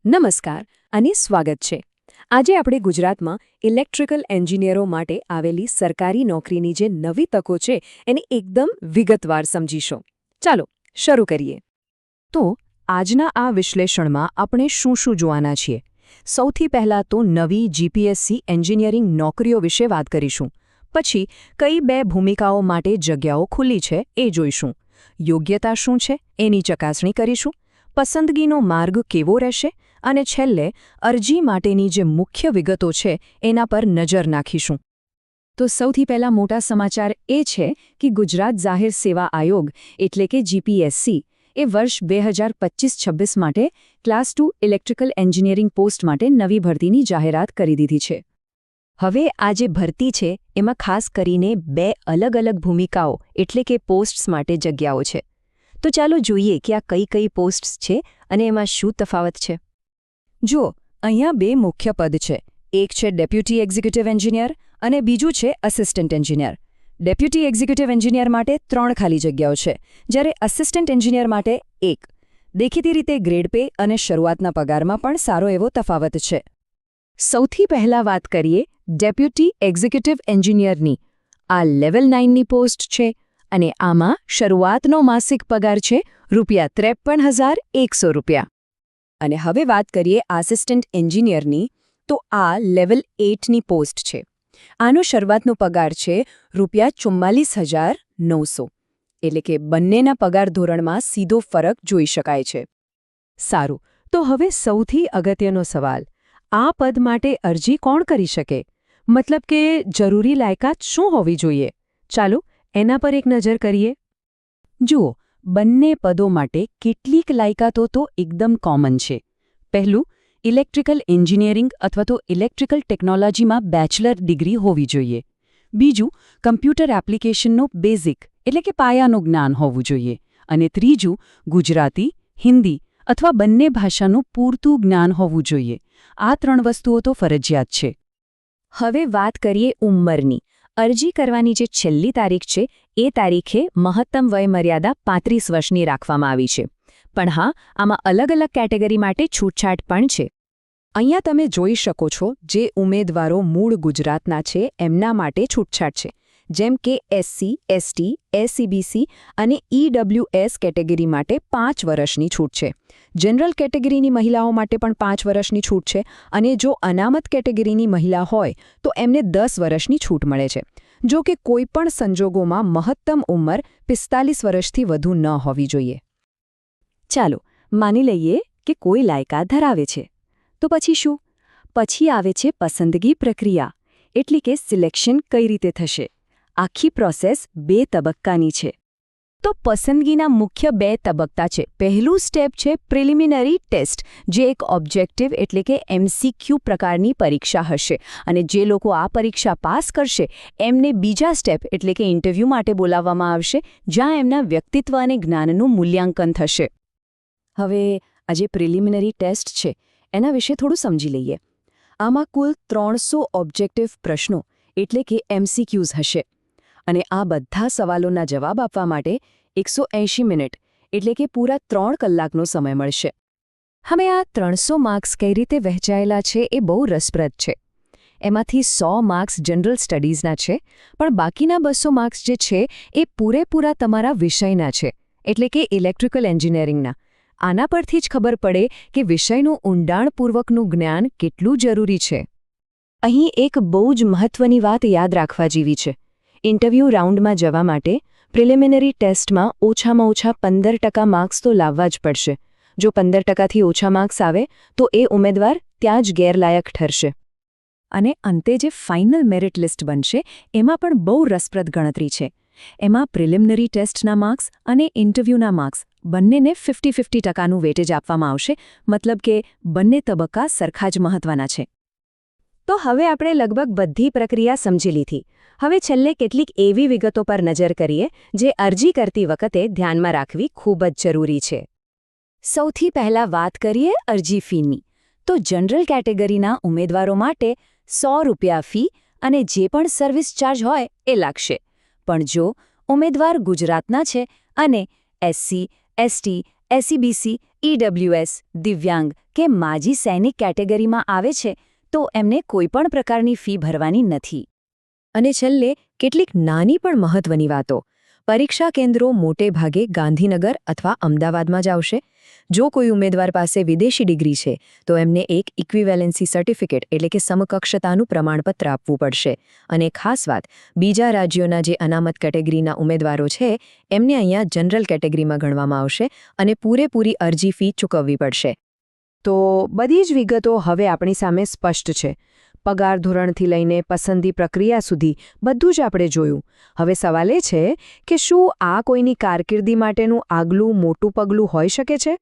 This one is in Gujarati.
નમસ્કાર અને સ્વાગત છે. આજે આપણે ગુજરાતમાં ઇલેક્ટ્રિકલ એન્જિનિયરો માટે આવેલી સરકારી નોકરીની જે નવી તકો છે એને એકદમ વિગતવાર સમજીશું. ચાલો શરૂ કરીએ. તો આજના આ વિશ્લેષણમાં આપણે શું જોવાના છીએ? સૌથી પહેલાં તો નવી જીપીએસસી એન્જિનિયરિંગ નોકરીઓ વિશે વાત કરીશું. પછી કઈ બે ભૂમિકાઓ માટે જગ્યાઓ ખુલ્લી છે એ જોઈશું. યોગ્યતા શું છે એની ચકાસણી કરીશું. પસંદગીનો માર્ગ કેવો રહેશે અને છેલ્લે અરજી માટેની જે મુખ્ય વિગતો છે એના પર નજર નાખીશું. તો સૌથી પહેલા મોટા સમાચાર એ છે કે ગુજરાત જાહેર સેવા આયોગ એટલે કે જીપીએસસી એ વર્ષ 2025-26 માટે ક્લાસ 2 ઇલેક્ટ્રિકલ એન્જિનિયરિંગ પોસ્ટ માટે નવી ભરતીની જાહેરાત કરી દીધી છે. હવે આ જે ભરતી છે એમાં ખાસ કરીને બે અલગ ભૂમિકાઓ એટલે કે પોસ્ટ્સ માટે જગ્યાઓ છે. તો ચાલો જોઈએ કે આ કઈ પોસ્ટ્સ છે અને એમાં શું તફાવત છે. જુઓ, અહીંયા બે મુખ્ય પદ છે. એક છે ડેપ્યુટી એક્ઝિક્યુટિવ એન્જિનિયર અને બીજું છે assistant engineer. Deputy executive engineer માટે 3 ખાલી જગ્યાઓ છે, જ્યારે અસિસ્ટન્ટ એન્જિનિયર માટે 1. દેખીતી રીતે ગ્રેડ પે અને શરૂઆતના પગારમાં પણ સારો એવો તફાવત છે. સૌથી પહેલા વાત કરીએ ડેપ્યુટી એક્ઝિક્યુટિવ એન્જિનિયરની. આ લેવલ 9ની પોસ્ટ છે અને આમાં શરૂઆતનો માસિક પગાર છે ₹53,100. અને હવે વાત કરીએ આસિસ્ટન્ટ એન્જિનિયરની, તો આ લેવલ 8ની પોસ્ટ છે. આનો શરૂઆતનો પગાર છે ₹44,900. એટલે કે બંનેના પગાર ધોરણમાં સીધો ફરક જોઈ શકાય છે. સારું, તો હવે સૌથી અગત્યનો સવાલ, આ પદ માટે અરજી કોણ કરી શકે? મતલબ કે જરૂરી લાયકાત શું હોવી જોઈએ? ચાલો એના પર એક નજર કરીએ. જુઓ, બંને પદો માટે કેટલીક લાયકાતો તો એકદમ કોમન છે. પહેલું, ઇલેક્ટ્રિકલ એન્જિનિયરિંગ અથવા તો ઇલેક્ટ્રિકલ ટેકનોલોજીમાં બેચલર ડિગ્રી હોવી જોઈએ. બીજું, કમ્પ્યુટર એપ્લિકેશનનો બેઝિક એટલે કે પાયાનું જ્ઞાન હોવું જોઈએ. અને ત્રીજું, ગુજરાતી, હિન્દી અથવા બંને ભાષાનું પૂરતું જ્ઞાન હોવું જોઈએ. આ 3 વસ્તુઓ તો ફરજિયાત છે. હવે વાત કરીએ ઉંમરની. અરજી કરવાની જે છેલ્લી તારીખ છે એ તારીખે મહત્તમ વયમર્યાદા 35 વર્ષની રાખવામાં આવી છે. પણ હા, આમાં અલગ કેટેગરી માટે છૂટછાટ પણ છે. અહીંયા તમે જોઈ શકો છો જે ઉમેદવારો મૂળ ગુજરાતના છે એમના માટે છૂટછાટ છે. જેમ કે એસસી, એસટી, એસસીબીસી અને ઈડબ્લ્યુએસ કેટેગરી માટે 5 વર્ષની છૂટ છે. જનરલ કેટેગરીની મહિલાઓ માટે પણ 5 વર્ષની છૂટ છે અને જો અનામત કેટેગરીની મહિલા હોય તો એમને 10 વર્ષની છૂટ મળે છે. જો કે કોઈપણ સંજોગોમાં મહત્તમ ઉંમર 45 વર્ષથી વધુ ન હોવી જોઈએ. ચાલો માની લઈએ કે કોઈ લાયકાત ધરાવે છે. તો પછી શું? પછી આવે છે પસંદગી પ્રક્રિયા, એટલે કે સિલેક્શન કઈ રીતે થશે. આખી પ્રોસેસ 2 તબક્કાની છે. તો પસંદગીના મુખ્ય 2 તબક્કા છે. પહેલું સ્ટેપ છે પ્રિલિમિનરી ટેસ્ટ, જે એક ઓબ્જેક્ટિવ એટલે કે MCQ પ્રકારની પરીક્ષા હશે અને જે લોકો આ પરીક્ષા પાસ કરશે એમને બીજા સ્ટેપ એટલે કે ઇન્ટરવ્યૂ માટે બોલાવવામાં આવશે, જ્યાં એમના વ્યક્તિત્વ અને જ્ઞાનનું મૂલ્યાંકન થશે. હવે આ જે પ્રિલિમિનરી ટેસ્ટ છે એના વિશે થોડું સમજી લઈએ. આમાં કુલ 300 ઓબ્જેક્ટિવ પ્રશ્નો એટલે કે MCQs હશે અને આ બધા સવાલોના જવાબ આપવા માટે 180 મિનિટ એટલે કે પૂરા 3 કલાકનો સમય મળશે. હવે આ 300 માર્ક્સ કઈ રીતે વહેંચાયેલા છે એ બહુ રસપ્રદ છે. એમાંથી 100 માર્ક્સ જનરલ સ્ટડીઝના છે, પણ બાકીના 200 માર્ક્સ જે છે એ પૂરેપૂરા તમારા વિષયના છે, એટલે કે ઇલેક્ટ્રિકલ એન્જિનિયરિંગના. આના પરથી જ ખબર પડે કે વિષયનું ઊંડાણપૂર્વકનું જ્ઞાન કેટલું જરૂરી છે. અહીં એક બહુ જ મહત્વની વાત યાદ રાખવા જેવી છે. ઇન્ટરવ્યૂ રાઉન્ડમાં જવા માટે પ્રિલિમિનરી ટેસ્ટમાં ઓછામાં ઓછા 15% માર્ક્સ તો લાવવા જ પડશે. જો 15%થી ઓછા માર્ક્સ આવે તો એ ઉમેદવાર ત્યાં જ ગેરલાયક ઠરશે. અને અંતે જે ફાઇનલ મેરિટ લિસ્ટ બનશે એમાં પણ બહુ રસપ્રદ ગણતરી છે. એમાં પ્રિલિમિનરી ટેસ્ટના માર્ક્સ અને ઇન્ટરવ્યૂના માર્ક્સ બંનેને 50-50%નું વેટેજ આપવામાં આવશે. મતલબ કે બંને તબક્કા સરખા જ મહત્વના છે. તો હવે આપણે લગભગ બધી પ્રક્રિયા સમજી લીધી. હવે છેલ્લે કેટલીક એવી વિગતો પર નજર કરીએ જે અરજી કરતી વખતે ધ્યાનમાં રાખવી ખૂબ જ જરૂરી છે. સૌથી પહેલા વાત કરીએ અરજી ફીની. તો જનરલ કેટેગરીના ઉમેદવારો માટે ₹100 ફી અને જે પણ સર્વિસ ચાર્જ હોય એ લાગશે. પણ જો ઉમેદવાર ગુજરાતના છે અને એસસી, એસટી, એસસીબીસી, ઈડબ્લ્યુએસ, દિવ્યાંગ કે માજી સૈનિક કેટેગરીમાં આવે છે તો એમને કોઈપણ પ્રકારની ફી ભરવાની નથી. અને છેલ્લે કેટલીક નાની પણ મહત્વની વાતો. પરીક્ષા કેન્દ્રો મોટે ભાગે ગાંધીનગર અથવા અમદાવાદમાં જ આવશે. જો કોઈ ઉમેદવાર પાસે વિદેશી ડિગ્રી છે તો એમને એક ઇક્વિવેલન્સી સર્ટિફિકેટ એટલે કે સમકક્ષતાનું પ્રમાણપત્ર આપવું પડશે. અને ખાસ વાત, બીજા રાજ્યોના જે અનામત કેટેગરીના ઉમેદવારો છે એમને અહીંયા જનરલ કેટેગરીમાં ગણવામાં આવશે અને પૂરેપૂરી અરજી ફી ચૂકવવી પડશે. તો બધી જ વિગતો હવે આપણી સામે સ્પષ્ટ છે. પગાર ધોરણથી લઈને પસંદગી પ્રક્રિયા સુધી બધું જ આપણે જોયું. હવે સવાલ એ છે કે શું આ કોઈની કારકિર્દી માટેનું આગલું મોટું પગલું હોઈ શકે છે?